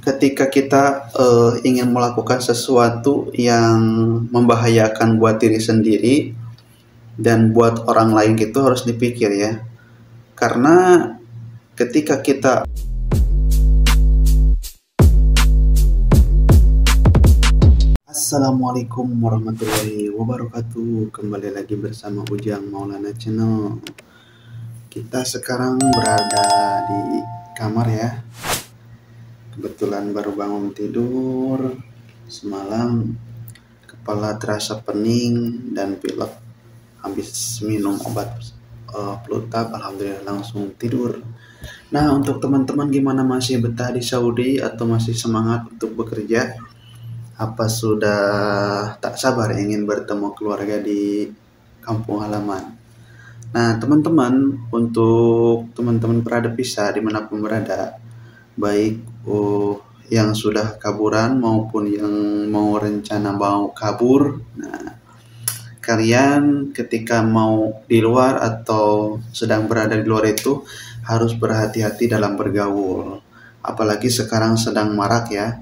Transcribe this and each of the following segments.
ketika kita ingin melakukan sesuatu yang membahayakan buat diri sendiri dan buat orang lain gitu harus dipikir ya. Karena ketika kita Assalamualaikum warahmatullahi wabarakatuh. Kembali lagi bersama Ujang Maulana Channel. Kita sekarang berada di kamar ya. Kebetulan baru bangun tidur semalam, kepala terasa pening dan pilek. Habis minum obat pelutak, alhamdulillah langsung tidur. Nah, untuk teman-teman gimana, masih betah di Saudi atau masih semangat untuk bekerja? Apa sudah tak sabar ingin bertemu keluarga di kampung halaman? Nah, teman-teman, untuk teman-teman berada pisah dimanapun berada, baik yang sudah kaburan maupun yang mau rencana mau kabur. Nah, kalian ketika mau di luar atau sedang berada di luar itu harus berhati-hati dalam bergaul. Apalagi sekarang sedang marak ya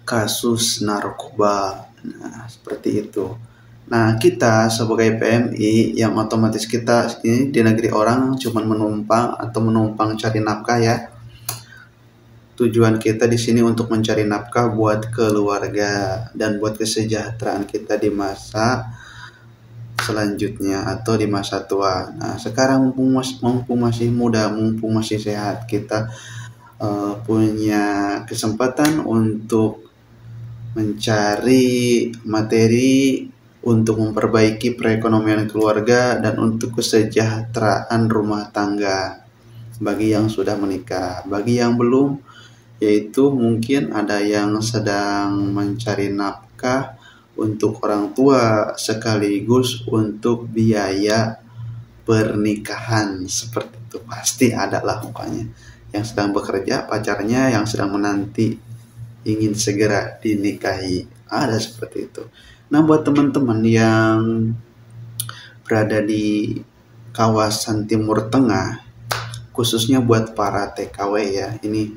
kasus narkoba. Nah, seperti itu. Nah, kita sebagai PMI yang otomatis kita ini di negeri orang cuma menumpang atau menumpang cari nafkah ya. Tujuan kita di sini untuk mencari nafkah buat keluarga dan buat kesejahteraan kita di masa selanjutnya atau di masa tua. Nah, sekarang mumpung masih muda, mumpung masih sehat, kita punya kesempatan untuk mencari materi untuk memperbaiki perekonomian keluarga dan untuk kesejahteraan rumah tangga bagi yang sudah menikah. Bagi yang belum, yaitu mungkin ada yang sedang mencari nafkah untuk orang tua sekaligus untuk biaya pernikahan, seperti itu. Pasti ada lah pokoknya yang sedang bekerja, pacarnya yang sedang menanti ingin segera dinikahi, ada seperti itu. Nah, buat teman-teman yang berada di kawasan Timur Tengah, khususnya buat para TKW ya, ini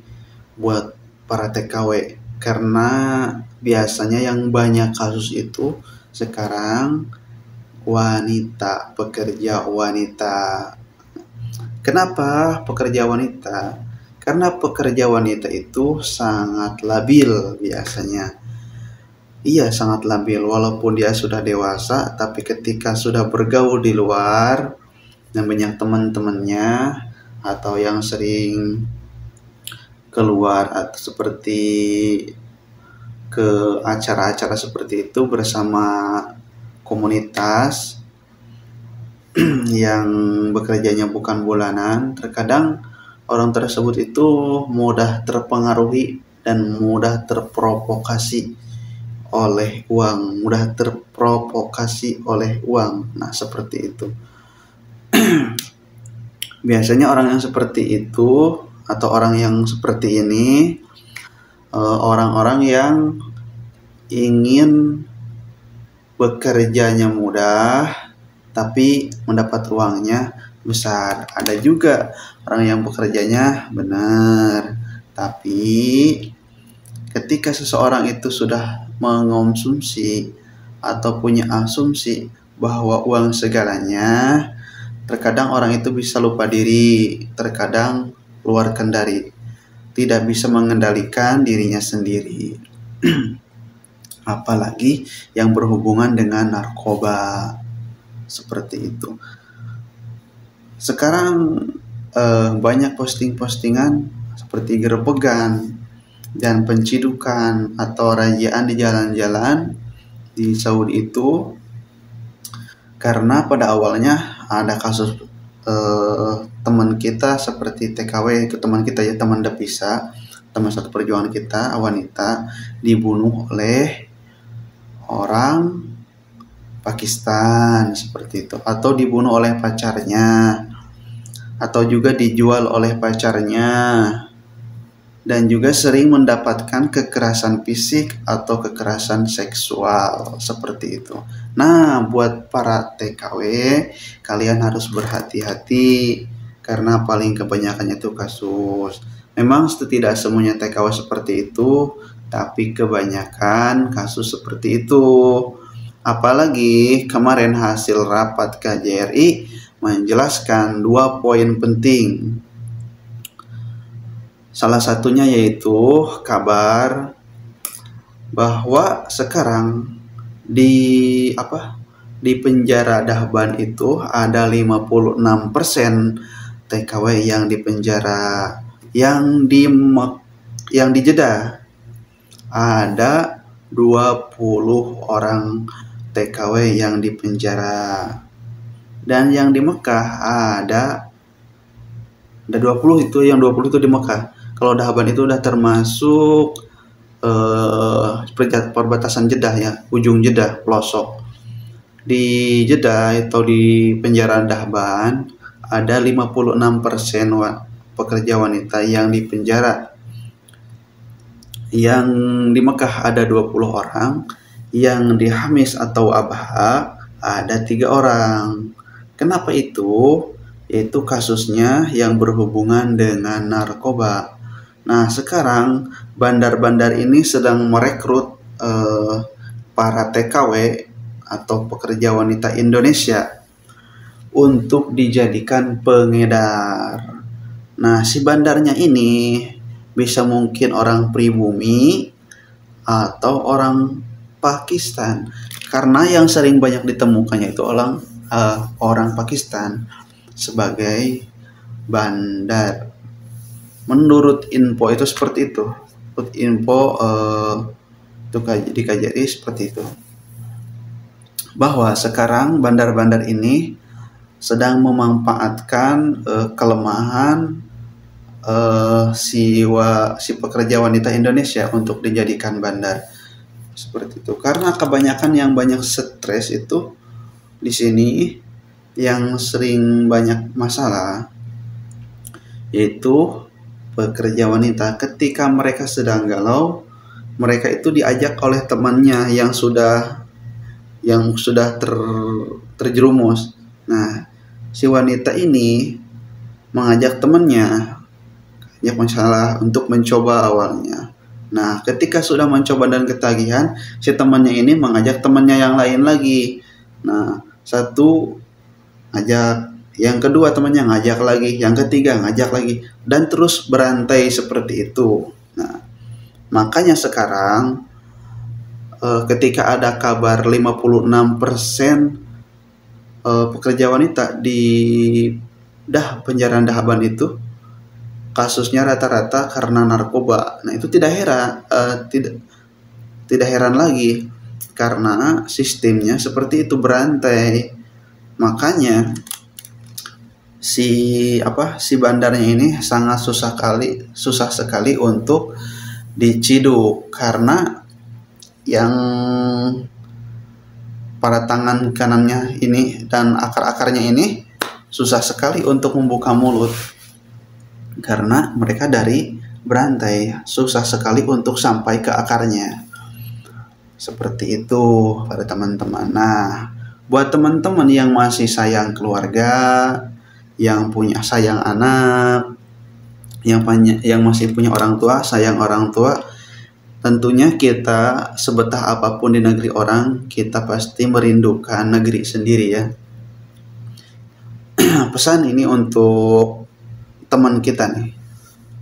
buat para TKW, karena biasanya yang banyak kasus itu sekarang wanita, pekerja wanita. Kenapa pekerja wanita? Karena pekerja wanita itu sangat labil biasanya. Iya, sangat labil walaupun dia sudah dewasa, tapi ketika sudah bergaul di luar dan banyak teman-temannya atau yang sering keluar atau seperti ke acara-acara seperti itu bersama komunitas yang bekerjanya bukan bulanan, terkadang orang tersebut itu mudah terpengaruhi dan mudah terprovokasi oleh uang, Nah, seperti itu. Biasanya orang yang seperti itu atau orang yang seperti ini orang-orang yang ingin bekerjanya mudah tapi mendapat uangnya besar. Ada juga orang yang bekerjanya benar, tapi ketika seseorang itu sudah mengonsumsi atau punya asumsi bahwa uang segalanya, terkadang orang itu bisa lupa diri, terkadang luar kendali, tidak bisa mengendalikan dirinya sendiri. Apalagi yang berhubungan dengan narkoba, seperti itu. Sekarang banyak posting-postingan seperti gerebegan dan pencidukan atau razziaan di jalan-jalan di Saudi itu, karena pada awalnya ada kasus teman kita seperti TKW, itu teman kita ya, teman devisa, teman satu perjuangan kita, wanita dibunuh oleh orang Pakistan seperti itu, atau dibunuh oleh pacarnya, atau juga dijual oleh pacarnya, dan juga sering mendapatkan kekerasan fisik atau kekerasan seksual seperti itu. Nah, buat para TKW, kalian harus berhati-hati karena paling kebanyakan itu kasus Memang tidak semuanya TKW seperti itu, tapi kebanyakan kasus seperti itu. Apalagi kemarin hasil rapat KJRI menjelaskan 2 poin penting. Salah satunya yaitu kabar bahwa sekarang di penjara Dahban itu ada 56% TKW yang di penjara, yang di Jeddah ada 20 orang TKW yang di penjara, dan yang di Mekah ada 20, itu yang 20 itu di Mekah. Kalau Dahban itu udah termasuk perbatasan Jeddah ya, ujung Jeddah, pelosok. Di Jeddah atau di penjara Dahban ada 56% pekerja wanita yang di penjara. Yang di Mekah ada 20 orang, yang di Hamis atau Abha ada 3 orang. Kenapa itu? Itu kasusnya yang berhubungan dengan narkoba. Nah, sekarang bandar-bandar ini sedang merekrut para TKW atau pekerja wanita Indonesia untuk dijadikan pengedar. Nah, si bandarnya ini bisa mungkin orang pribumi atau orang Pakistan, karena yang sering banyak ditemukannya itu orang Pakistan sebagai bandar. Menurut info itu seperti itu. Menurut info di KJRI seperti itu, bahwa sekarang bandar-bandar ini sedang memanfaatkan kelemahan si pekerja wanita Indonesia untuk dijadikan bandar seperti itu. Karena kebanyakan yang banyak stres itu di sini, yang sering banyak masalah, yaitu pekerja wanita. Ketika mereka sedang galau, mereka itu diajak oleh temannya yang sudah terjerumus. Nah, si wanita ini mengajak temannya masalah untuk mencoba awalnya. Nah, ketika sudah mencoba dan ketagihan, si temannya ini mengajak temannya yang lain lagi. Nah, satu ngajak, yang kedua temannya ngajak lagi, yang ketiga ngajak lagi, dan terus berantai seperti itu. Nah, makanya sekarang ketika ada kabar 56% pekerja wanita di penjara Dahban itu kasusnya rata-rata karena narkoba. Nah, itu tidak heran lagi, karena sistemnya seperti itu, berantai. Makanya si bandarnya ini sangat susah sekali untuk diciduk, karena yang pada tangan kanannya ini dan akar-akarnya ini susah sekali untuk membuka mulut, karena mereka dari berantai, susah sekali untuk sampai ke akarnya. Seperti itu pada teman-teman. Nah, buat teman-teman yang masih sayang keluarga, yang punya sayang anak, yang masih punya orang tua, sayang orang tua, tentunya kita sebetah apapun di negeri orang, kita pasti merindukan negeri sendiri ya. Pesan ini untuk teman kita nih,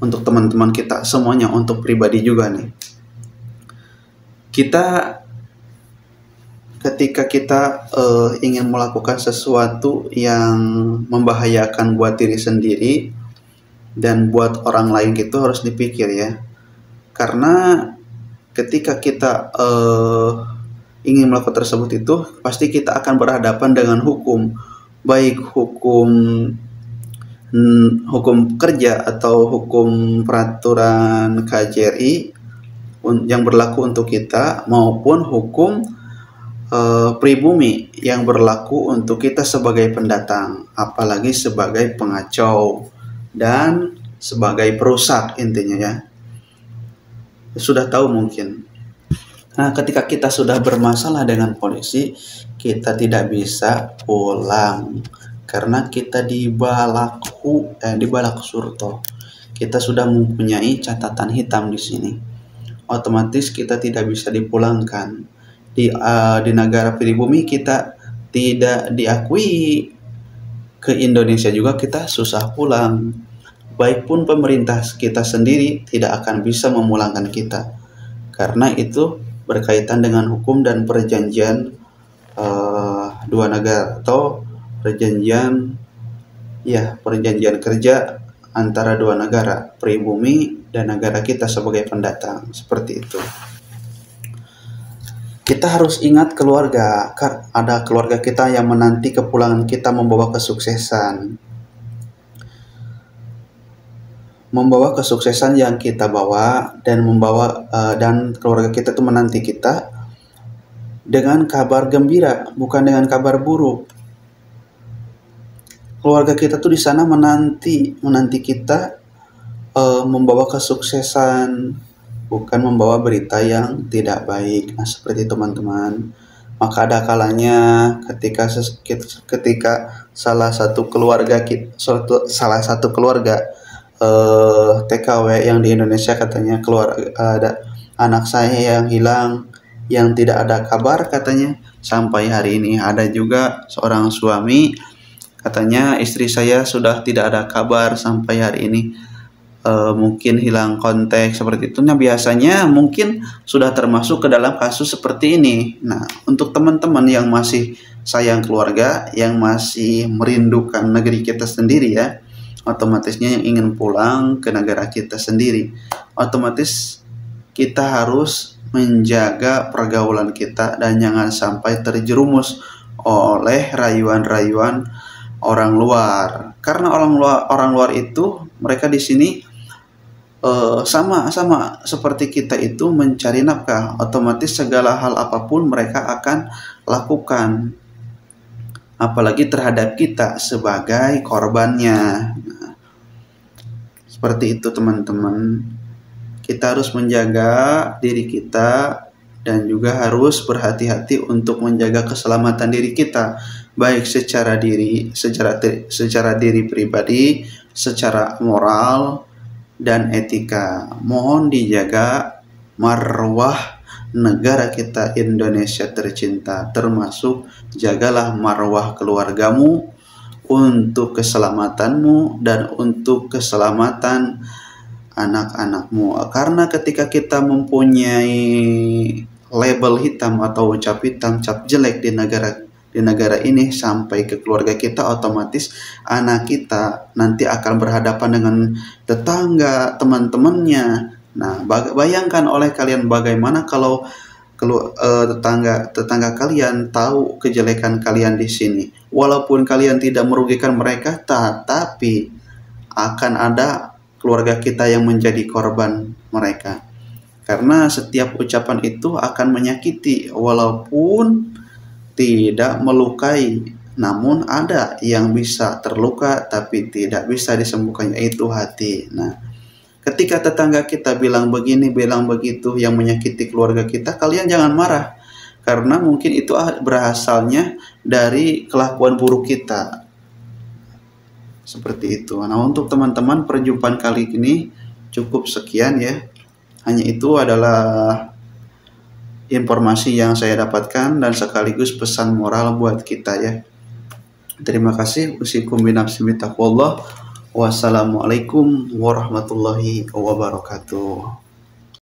untuk teman-teman kita semuanya, untuk pribadi juga nih. Ketika kita ingin melakukan sesuatu yang membahayakan buat diri sendiri dan buat orang lain, gitu harus dipikir ya. Karena ketika kita ingin melakukan tersebut itu, pasti kita akan berhadapan dengan hukum, baik hukum kerja atau hukum peraturan KJRI yang berlaku untuk kita, maupun hukum pribumi yang berlaku untuk kita sebagai pendatang, apalagi sebagai pengacau dan sebagai perusak, intinya ya. Sudah tahu mungkin. Nah, ketika kita sudah bermasalah dengan polisi, kita tidak bisa pulang karena kita di balak surto. kita sudah mempunyai catatan hitam di sini. Otomatis kita tidak bisa dipulangkan. Di negara pribumi kita tidak diakui, ke Indonesia juga kita susah pulang. Baik pun pemerintah kita sendiri tidak akan bisa memulangkan kita, karena itu berkaitan dengan hukum dan perjanjian dua negara atau perjanjian kerja antara dua negara, pribumi dan negara kita sebagai pendatang, seperti itu. Kita harus ingat keluarga, ada keluarga kita yang menanti kepulangan kita membawa kesuksesan. Membawa kesuksesan yang kita bawa dan dan keluarga kita tuh menanti kita dengan kabar gembira, bukan dengan kabar buruk. Keluarga kita tuh di sana menanti kita membawa kesuksesan, bukan membawa berita yang tidak baik. Nah, seperti teman-teman. Maka ada kalanya ketika salah satu keluarga TKW yang di Indonesia katanya ada anak saya yang hilang, yang tidak ada kabar katanya sampai hari ini. Ada juga seorang suami katanya istri saya sudah tidak ada kabar sampai hari ini, mungkin hilang kontak seperti itu. Nah, biasanya mungkin sudah termasuk ke dalam kasus seperti ini. Nah, untuk teman-teman yang masih sayang keluarga, yang masih merindukan negeri kita sendiri ya, otomatisnya yang ingin pulang ke negara kita sendiri, otomatis kita harus menjaga pergaulan kita dan jangan sampai terjerumus oleh rayuan-rayuan orang luar. Karena orang luar itu mereka di sini sama seperti kita itu mencari nafkah, otomatis segala hal apapun mereka akan lakukan, apalagi terhadap kita sebagai korbannya. Nah, seperti itu teman-teman. Kita harus menjaga diri kita dan juga harus berhati-hati untuk menjaga keselamatan diri kita, baik secara diri pribadi, secara moral dan etika. Mohon dijaga marwah negara kita Indonesia tercinta, termasuk jagalah marwah keluargamu untuk keselamatanmu dan untuk keselamatan anak-anakmu. Karena ketika kita mempunyai label hitam atau cap hitam, cap jelek di negara ini sampai ke keluarga kita, otomatis anak kita nanti akan berhadapan dengan tetangga, teman-temannya. Nah, bayangkan oleh kalian bagaimana kalau tetangga kalian tahu kejelekan kalian di sini. Walaupun kalian tidak merugikan mereka, tetapi akan ada keluarga kita yang menjadi korban mereka. Karena setiap ucapan itu akan menyakiti, walaupun tidak melukai, namun ada yang bisa terluka tapi tidak bisa disembuhkan, yaitu hati. Nah, ketika tetangga kita bilang begini, bilang begitu yang menyakiti keluarga kita, kalian jangan marah, karena mungkin itu berasalnya dari kelakuan buruk kita. Seperti itu. Nah, untuk teman-teman, perjumpaan kali ini cukup sekian ya. Hanya itu adalah informasi yang saya dapatkan dan sekaligus pesan moral buat kita ya. Terima kasih. Usikum binafsi bitaqwallah. Wassalamualaikum warahmatullahi wabarakatuh.